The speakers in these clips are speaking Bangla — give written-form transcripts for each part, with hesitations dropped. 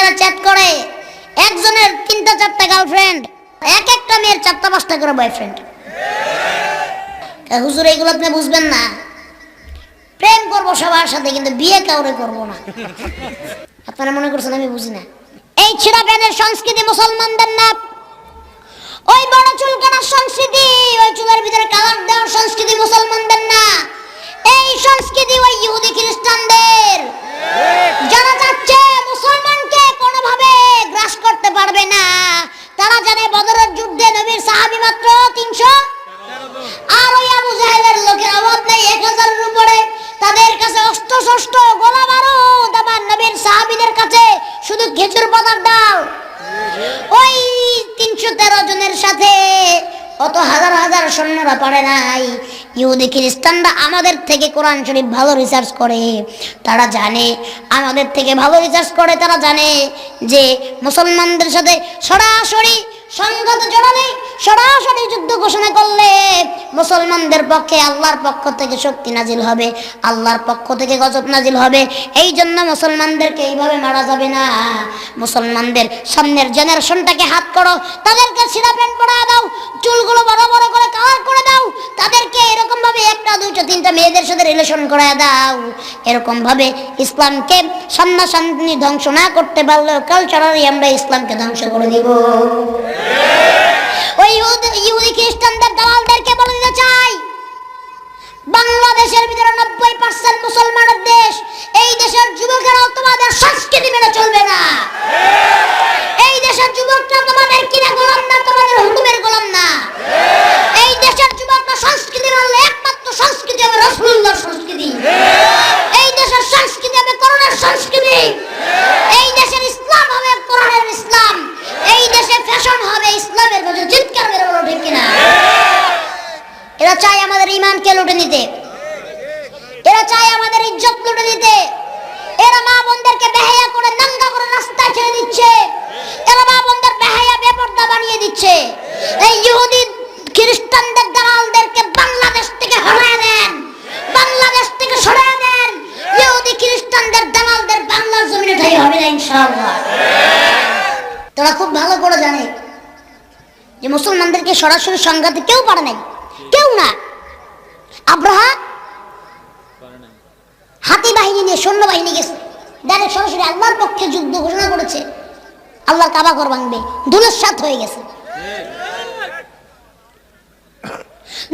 মেয়েরা চ্যাট করে, একজনের 3টা 4টা গার্লফ্রেন্ড, এক একটা মেয়ের 4টা 5টা করে বয়ফ্রেন্ড। হুজুর এইগুলো আপনি বুঝবেন না, প্রেম করবো সবার সাথে কিন্তু বিয়ে কাউরে করবো না। আপনারা মনে করছেন আমি বুঝি না? এই ছিঁড়া প্যানের সংস্কৃতি মুসলমানদের না, ওই বড় চুল কাটার সংস্কৃতি, ওই চুলের ভিতরে কালার দেওয়ার সংস্কৃতি মুসলমানদের না। এই সংস্কৃতি ওই ইহুদি খ্রিস্টানদের। যারা চাচ্ছে মুসলমানকে কোনোভাবে গ্রাস করতে পারবে না, তারা জানে বদরের যুদ্ধে নবীর সাহাবী মাত্র 300, আর ওই আবু জাহেলের লোকের অভাব নেই 1000-এর উপরে। তাদের কাছে অস্ত্র শস্ত্র গোলা বারুদ, আমার নবীর সাহাবীদের কাছে শুধু খেজুর পাতার ডাল। ওই 313 জনের সাথে অত হাজার হাজার সৈন্যরা পারে নাই। ইহুদি খ্রিস্টানরা আমাদের থেকে কোরআন শরীফ ভালো রিসার্চ করে, তারা জানে আমাদের থেকে ভালো রিসার্চ করে, তারা জানে যে মুসলমানদের সাথে সরাসরি সংঘাতে জড়ালে, সরাসরি যুদ্ধ ঘোষণা করলে মুসলমানদের পক্ষে আল্লাহর পক্ষ থেকে শক্তি নাজিল হবে, আল্লাহর পক্ষ থেকে গজব নাজিল হবে। এই জন্য মুসলমানদেরকে এইভাবে মারা যাবে না। মুসলমানদের সামনের জেনারেশনটাকে হাত করো, তাদেরকে ছিঁড়া প্যান্ট পরা দাও, চুলগুলো বড় বড় করে কালার করে দাও, তাদেরকে এরকম ভাবে 1টা 2টা 3টা মেয়েদের সাথে রিলেশন করে দাও। এরকম ভাবে ইসলামকে সামনাসামনি ধ্বংস না করতে পারলেও কালচারালি আমরা ইসলামকে ধ্বংস করে দিব। ওই ইহুদি খ্রিস্টানদের দালালদেরকে বলে দিতে চাই, বাংলাদেশের ভিতরে 90% মুসলমানের দেশ। এই দেশের যুবকেরা তোমাদের সংস্কৃতি মেনে চলবে না। এই দেশের যুবকরা তোমাদের কিনা গোলাম না, তোমাদের হুকুমের গোলাম না। এই দেশের যুবকরা সংস্কৃতি মানলে একমাত্র সংস্কৃতি হবে রাসূলুল্লাহর সংস্কৃতি। এই দেশের সংস্কৃতি হবে কোরআনের সংস্কৃতি। এই দেশের ইসলাম হবে কোরআনের ইসলাম। এই দেশে ফ্যাশন হবে ইসলামের মধ্যে। চিৎকার করে বলো ঠিক কিনা? এরা চায় আমাদের ঈমানকে লুটে নিতে, এরা চায় আমাদের ইজ্জত লুটে নিতে। এরা মা বোনদেরকে বেহায়া করে নাঙ্গা করে রাস্তায় ছেড়ে দিচ্ছে, এরা মা বোনদের বেহায়া বেপরদা বানিয়ে দিচ্ছে। এই ইহুদি খ্রিস্টানদের দালালদেরকে বাংলাদেশ থেকে হটায় দেন, বাংলাদেশ থেকে সরিয়ে দেন। ইহুদি খ্রিস্টানদের দালালদের বাংলার জমিনে ঠাঁই হবে না ইনশাআল্লাহ। তারা খুব ভালো করে জানে যে মুসলমানদেরকে সরাসরি সংঘাতে কেউ পারে নাই, কেউ না। আব্রাহা হাতি বাহিনী নিয়ে সৈন্যবাহিনী গেছে, ডাইরেক্ট সরাসরি আল্লাহর পক্ষে যুদ্ধ ঘোষণা করেছে। আল্লাহর কাবা ঘর ভাঙবে, ধুলিস্যাৎ হয়ে গেছে।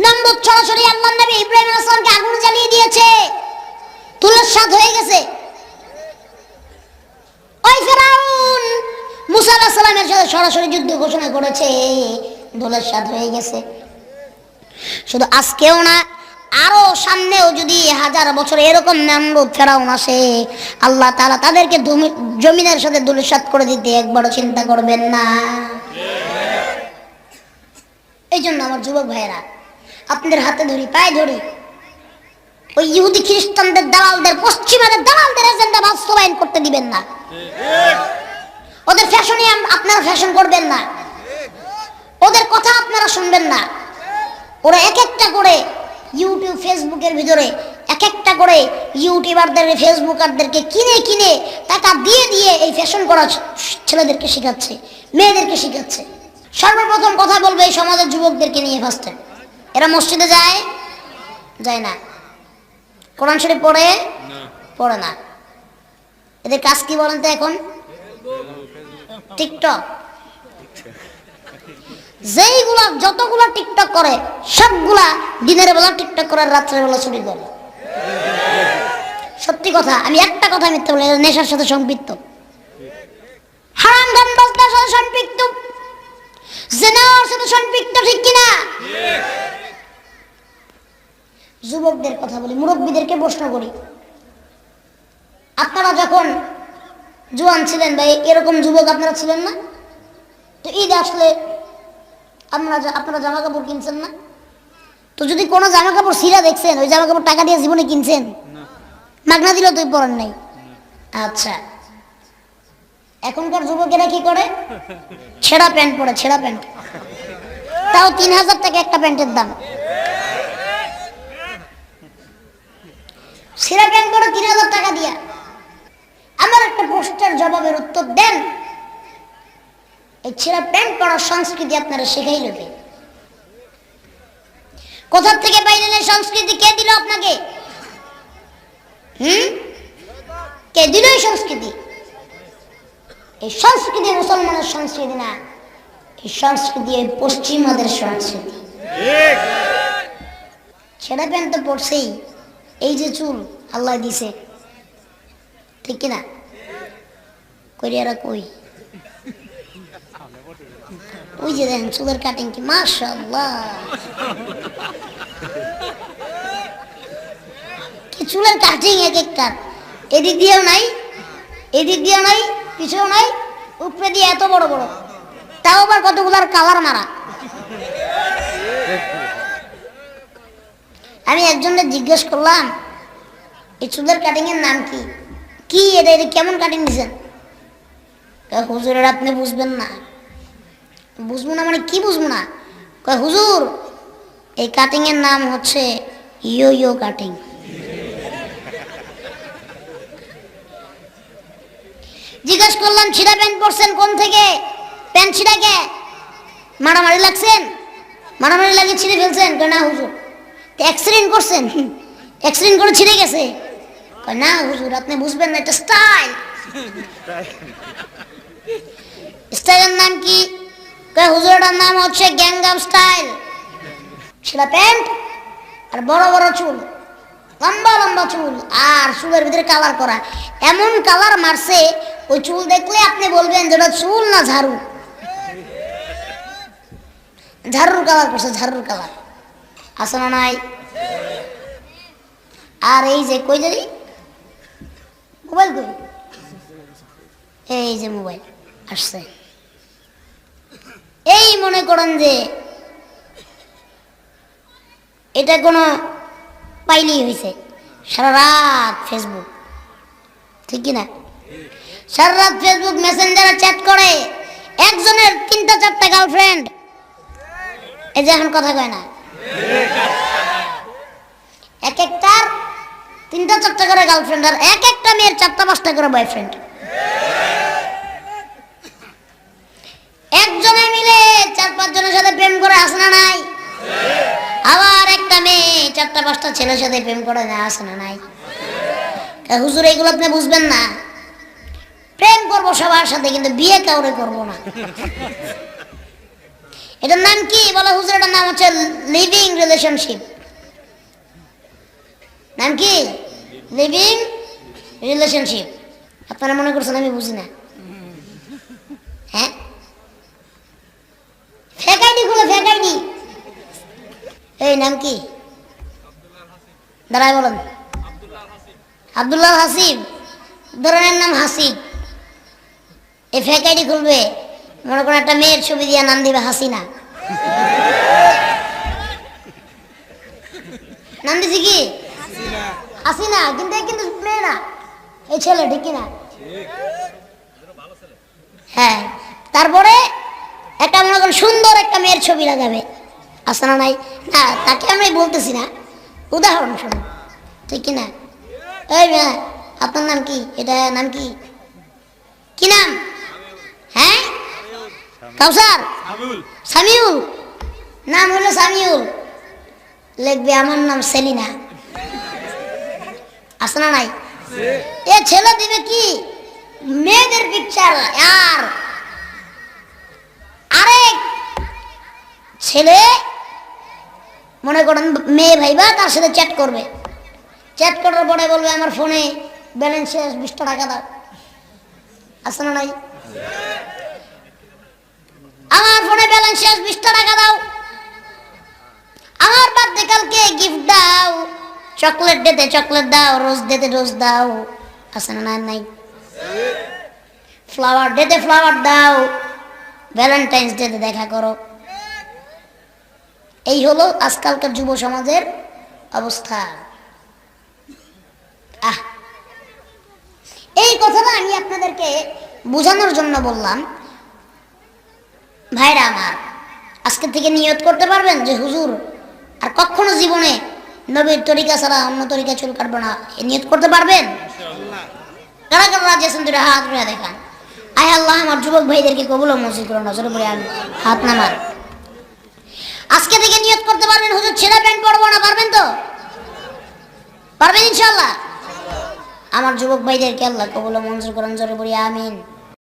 নমরুদ সরাসরি আল্লাহর নবী ইব্রাহিম আলাইহিস সালামকে আগুন জ্বালিয়ে দিয়েছে, ধুলিস্যাৎ হয়ে গেছে। ওই ফেরাউন মুসা আলাইহিস সালামের সাথে সরাসরি যুদ্ধ ঘোষণা করেছে, ধুলিস্যাৎ হয়ে গেছে। শুধু আজকেও না, আরো সামনেও যদি 1000 বছর এরকম নমরুদ ফেরাউন আসে, আল্লাহ তাআলা তাদেরকে জমিনের সাথে ধুলিস্যাৎ করে দিতে একবারও চিন্তা করবেন না। এই জন্য আমার যুবক ভাইয়েরা, আপনাদের হাতে ধরি, পায়ে ধরি, ওই ইহুদি খ্রিস্টানদের দালালদের, পশ্চিমাদের দালালদের এজেন্ডা বাস্তবায়ন করতে দিবেন না। ওদের ফ্যাশনে আপনারা ফ্যাশন করবেন না, ওদের কথা আপনারা শুনবেন না। ওরা এক একটা করে ইউটিউব ফেসবুকের ভিতরে এক একটা করে ইউটিউবারদের, ফেসবুকারদেরকে কিনে কিনে টাকা দিয়ে দিয়ে এই ফ্যাশন করা ছেলেদেরকে শেখাচ্ছে, মেয়েদেরকে শেখাচ্ছে। সর্বপ্রথম কথা বলবো এই সমাজের যুবকদেরকে নিয়ে। ফার্স্টে এরা মসজিদে যায়? যায় না। কোরআন শরীফ পড়ে? পড়ে না। এদের কাজ কি বলেন তো এখন? টিকটক। যেইগুলা যতগুলা টিকটক করে সবগুলা দিনের বেলা টিকটক করে, রাত্রের বেলা ছবি করে। সত্যি কথা, আমি একটা কথা মিথ্যা বলি, নেশার সাথে সম্পৃক্ত, হারাম গান বাজনার সাথে সম্পৃক্ত, জিনার সাথে সম্পৃক্ত, ঠিক কিনা? যুবকদের কথা বলি, মুরব্বীদেরকে প্রশ্ন করি, আপনারা যখন জোয়ান ছিলেন ভাই, এরকম যুবক আপনারা ছিলেন না? তো ঈদ আসলে আপনারা জামা কাপড় কিনছেন না? তো যদি কোনো জামা কাপড় ছিঁড়া দেখছেন, ওই জামা কাপড় টাকা দিয়ে জীবনে কিনছেন? মাগনা দিলেও তুই পরেন নাই। আচ্ছা, এখনকার যুবকেরা কি করে? ছেঁড়া প্যান্ট পরে, ছেঁড়া প্যান্ট, তাও 3000 টাকা একটা প্যান্টের দাম। ছেঁড়া প্যান্ট পরে 3000 টাকা দিয়া। আমার একটা প্রশ্নের জবাবের উত্তর দেন। এই ছেঁড়া প্যান্ট পরার সংস্কৃতি আপনারা শেখাইল কে? কোথা থেকে পাইলেন এই সংস্কৃতি? কে দিল আপনাকে? কে দিল এই সংস্কৃতি? এই সংস্কৃতি মুসলমানের সংস্কৃতি না, এই সংস্কৃতি এই পশ্চিমাদের সংস্কৃতি। ছেঁড়া প্যান্ট তো পড়ছেই, এই যে চুল আল্লাহ দিছে, ঠিক কিনা? করিয়ারা কই? ওই যে দেখেন চুলের কাটিং কি মাশাআল্লাহ, কি চুলের কাটিং এক একটা, এদিক দিয়েও নাই, এদিক দিয়েও নাই, পিছেও নাই, উপরে দিয়ে এত বড় বড়, তাও আবার কতগুলার কালার মারা। আমি একজনকে জিজ্ঞেস করলাম এই চুলের কাটিং এর নাম কি? কি এটা, এটা কেমন কাটিং দিচ্ছেন? হুজুরের আপনি বুঝবেন না। বুঝবো না মানে কি বুঝবো না? হুজুর এই কাটিং এর নাম হচ্ছে ইয়ো ইয়ো কাটিং। জিজ্ঞেস করলাম ছিঁড়া প্যান্ট পরছেন কোন থেকে? প্যান্ট ছিঁড়া কে? মারামারি লাগছেন? মারামারি লাগিয়ে ছিঁড়ে ফেলছেন? না হুজুর। অ্যাক্সিডেন্ট করছেন? অ্যাক্সিডেন্ট করে ছিঁড়ে গেছে? না হুজুর আপনি বুঝবেন না, এটা স্টাইল। স্টাইলের নাম কি? হুজুরের নাম হচ্ছে গ্যাংগাম স্টাইল। ছিঁড়া প্যান্ট আর বড় বড় চুল, লম্বা লম্বা চুল, আর চুলের ভিতরে কালার করা, এমন কালার মারছে ওই চুল দেখলে আপনি বলবেন যেটা চুল না ঝাড়ু। ঝাড়ুর কালার করছে, ঝাড়ুর কালার। আছে না নাই? আর এই যে কই জানি মোবাইল, কই এই যে মোবাইল আসছে, এই মনে করেন যে এটা কোনো পাইলেই হয়েছে, সারা রাত ফেসবুক, ঠিক কিনা? সারা রাত ফেসবুক মেসেঞ্জারে চ্যাট করে, একজনের 3টা-4টা গার্লফ্রেন্ড। এই যে এখন কথা কয় না, এক একটার 3টা-4টা করে গার্লফ্রেন্ড, আর এক একটা মেয়ের 4টা-5টা করে বয়ফ্রেন্ড। একজনে মিলে 4-5 জনের সাথে প্রেম করে, আসে না নাই? আবার একটা মেয়ে 4টা-5টা ছেলের সাথে প্রেম করে, না আসে না নাই? হুজুর এইগুলো আপনি বুঝবেন না। প্রেম করবো সবার সাথে, কিন্তু বিয়ে কাউরে করবো না। এটার নাম কি বলে হুজুর? এটার নাম হচ্ছে লিভিং রিলেশনশিপ। নাম কি? Living relationship. আপনারা মনে করছেন আমি বুঝি না? হ্যাঁ, ফেক আইডি খুলে, ফেক আইডি। এই নাম কি? দাঁড়ায় বলেন। আব্দুল্লাহ হাসিব, ধরনের নাম হাসিব। এই ফেক আইডি খুলবে, মনে করেন একটা মেয়ের ছবি দিয়ে নাম দিবে হাসিনা। নাম দিছি কি? হাসিনা, কিন্তু মেয়ে না, এই ছেলে, ঠিক কিনা? হ্যাঁ, তারপরে একটা মনে করেন সুন্দর একটা মেয়ের ছবি লাগাবে, আছে না নাই? না, তাকে আমি বলতেছি না, উদাহরণ শুনুন, ঠিক কিনা? এই মেয়ে, আপনার নাম কি? এটা নাম কি? কি নাম? হ্যাঁ, কাউসার, সামিউল। নাম হলো সামিউল, লিখবে আমার নাম সেলিনা, আছে না নাই? এ ছেলে দিবে কি মেয়েদের পিকচার, আর আরেক ছেলে মনে করেন মেয়ে ভাইবা তার সাথে চ্যাট করবে। চ্যাট করার পরে বলবে আমার ফোনে ব্যালেন্স শেষ, 20টা টাকা দাও, আছে না নাই? আমার ফোনে ব্যালেন্স শেষ, 20টা টাকা দাও। আমার বার্থডে কালকে, গিফট দাও। চকলেট ডেতে চকলেট দাও, রোজ ডেতে রোজ দাও, আছে না নাই? ফ্লাওয়ার ডেতে ফ্লাওয়ার দাও, ভ্যালেন্টাইন্স ডেতে দেখা করো। এই হলো আজকালকার যুব সমাজের অবস্থা। এই কথাটা আমি আপনাদেরকে বোঝানোর জন্য বললাম। ভাইরা আমার, আজকে থেকে নিয়ত করতে পারবেন যে হুজুর আর কখনো জীবনে নবীর তরিকা ছাড়া অন্য তরিকা চুল কাটবো না, নিয়ত করতে পারবেন? কারা কারা রাজি আছেন দুটো হাত উঠে দেখান। আয় আল্লাহ আমার যুবক ভাইদেরকে কবুল ও মঞ্জুর করুন। নজরে পড়ে আমি হাত নামান। আজকে থেকে নিয়ত করতে পারবেন হুজুর ছেঁড়া প্যান্ট পরবো না, পারবেন তো? পারবেন ইনশাআল্লাহ। আমার যুবক ভাইদেরকে আল্লাহ কবুল ও মঞ্জুর করুন। জোরে পড়ি আমিন।